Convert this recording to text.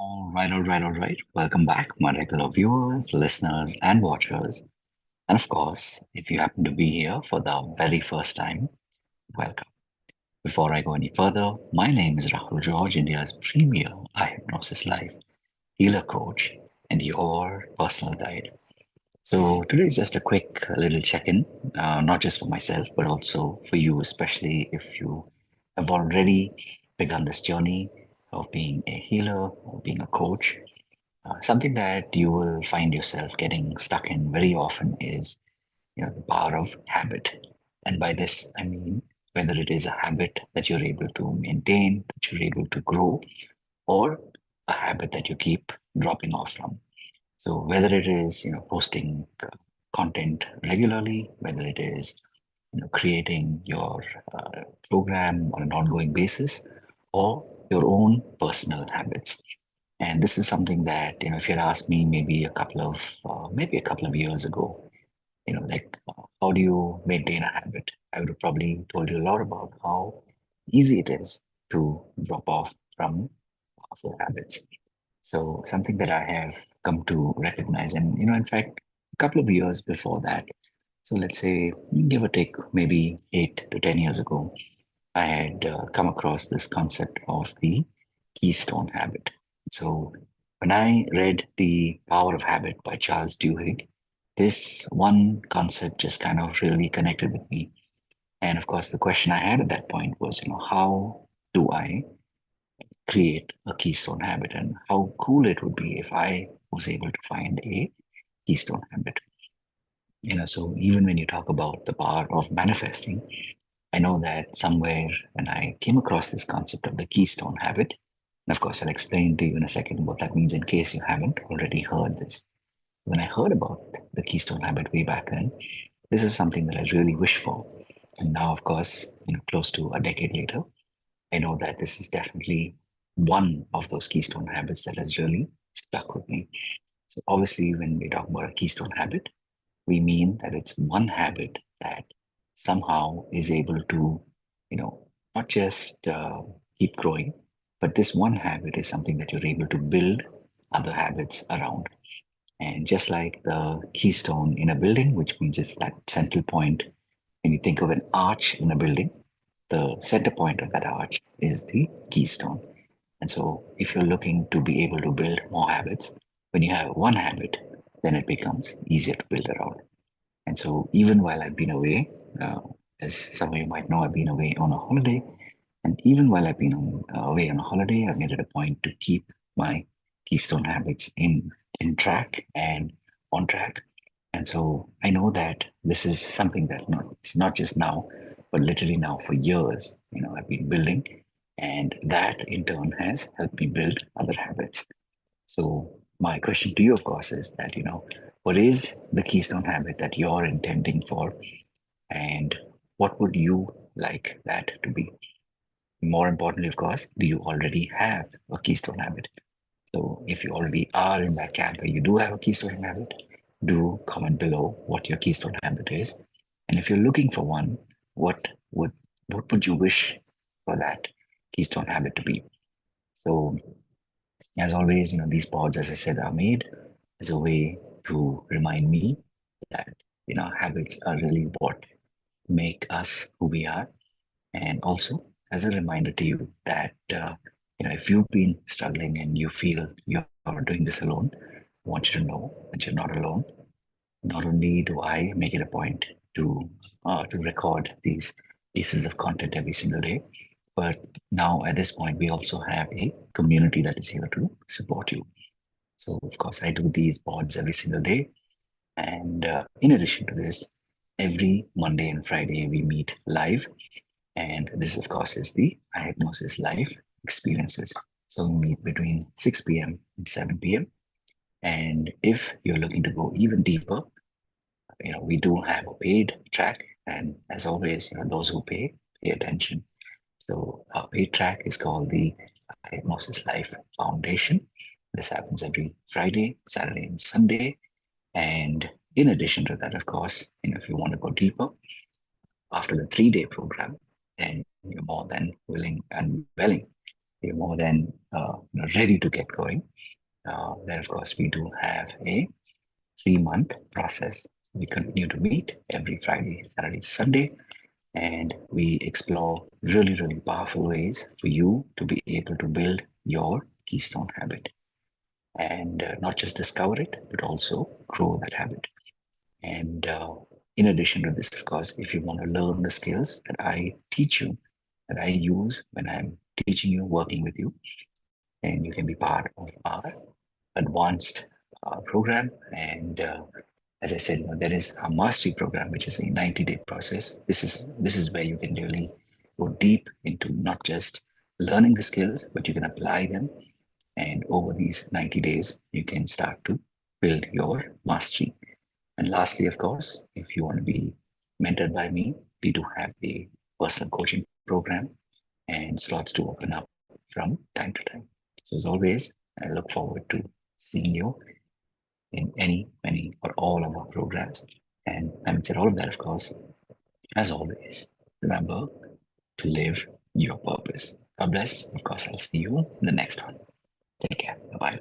All right. Welcome back, my regular viewers, listeners, and watchers. And of course, if you happen to be here for the very first time, welcome. Before I go any further, my name is Rahul George, India's premier eye hypnosis life healer coach and your personal guide. So today is just a quick little check-in, not just for myself, but also for you, especially if you have already begun this journey of being a healer or being a coach. Something that you will find yourself getting stuck in very often is, the power of habit. And by this, I mean whether it is a habit that you're able to maintain, that you're able to grow, or a habit that you keep dropping off from. So whether it is, posting content regularly, whether it is, creating your program on an ongoing basis, or your own personal habits. And this is something that, if you'd asked me maybe a couple of years ago, how do you maintain a habit? I would have probably told you a lot about how easy it is to drop off from harmful habits. So something that I have come to recognize, and in fact, a couple of years before that, so let's say give or take maybe 8 to 10 years ago, I had come across this concept of the keystone habit. So when I read The Power of Habit by Charles Duhigg, this one concept just kind of really connected with me. And of course, the question I had at that point was, how do I create a keystone habit, and how cool it would be if I was able to find a keystone habit. So even when you talk about the power of manifesting, I know that somewhere when I came across this concept of the keystone habit, and of course I'll explain to you in a second what that means in case you haven't already heard this. When I heard about the keystone habit way back then, this is something that I really wished for. And now, of course, close to a decade later, I know that this is definitely one of those keystone habits that has really stuck with me. So obviously, when we talk about a keystone habit, we mean that it's one habit that somehow is able to, you know, not just keep growing, but this one habit is something that you're able to build other habits around. And just like the keystone in a building, which means it's that central point, when you think of an arch in a building, the center point of that arch is the keystone. And so, if you're looking to be able to build more habits, when you have one habit, then it becomes easier to build around. And so, even while I've been away, as some of you might know, I've been away on a holiday. And even while I've been away on a holiday, I've made it a point to keep my keystone habits in track and on track. And so I know that this is something that it's not just now, but literally now for years, I've been building, and that in turn has helped me build other habits. So my question to you, of course, is that, what is the keystone habit that you're intending for, and what would you like that to be? More importantly, of course, do you already have a keystone habit? So if you already are in that camp where you do have a keystone habit, do comment below what your keystone habit is. And if you're looking for one, what would what would you wish for that keystone habit to be? So as always, these pods, as I said, are made as a way to remind me that habits are really what make us who we are, and also as a reminder to you that if you've been struggling and you feel you're doing this alone, I want you to know that you're not alone. Not only do I make it a point to record these pieces of content every single day, but now at this point we also have a community that is here to support you. So of course I do these pods every single day, and in addition to this, every Monday and Friday we meet live, and this, of course, is the Hypnosis Live experiences. So we meet between 6 p.m. and 7 p.m. And if you're looking to go even deeper, we do have a paid track. And as always, those who pay attention. So our paid track is called the Hypnosis Life Foundation. This happens every Friday, Saturday, and Sunday. And in addition to that, of course, if you want to go deeper, after the 3 day program, then you're more than willing and willing. You're more than ready to get going. then of course we do have a 3-month process. We continue to meet every Friday, Saturday, Sunday, and we explore really, really powerful ways for you to be able to build your keystone habit and not just discover it, but also grow that habit. And in addition to this, of course, if you want to learn the skills that I teach you, that I use when I'm teaching you, working with you, then you can be part of our advanced program. And as I said, there is a mastery program, which is a 90-day process. This is where you can really go deep into not just learning the skills, but you can apply them. And over these 90 days, you can start to build your mastery. And lastly, of course, if you want to be mentored by me, we do have a personal coaching program and slots to open up from time to time. So as always, I look forward to seeing you in any, many, or all of our programs. And having said all of that, of course, as always, remember to live your purpose. God bless. Of course, I'll see you in the next one. Take care. Bye bye.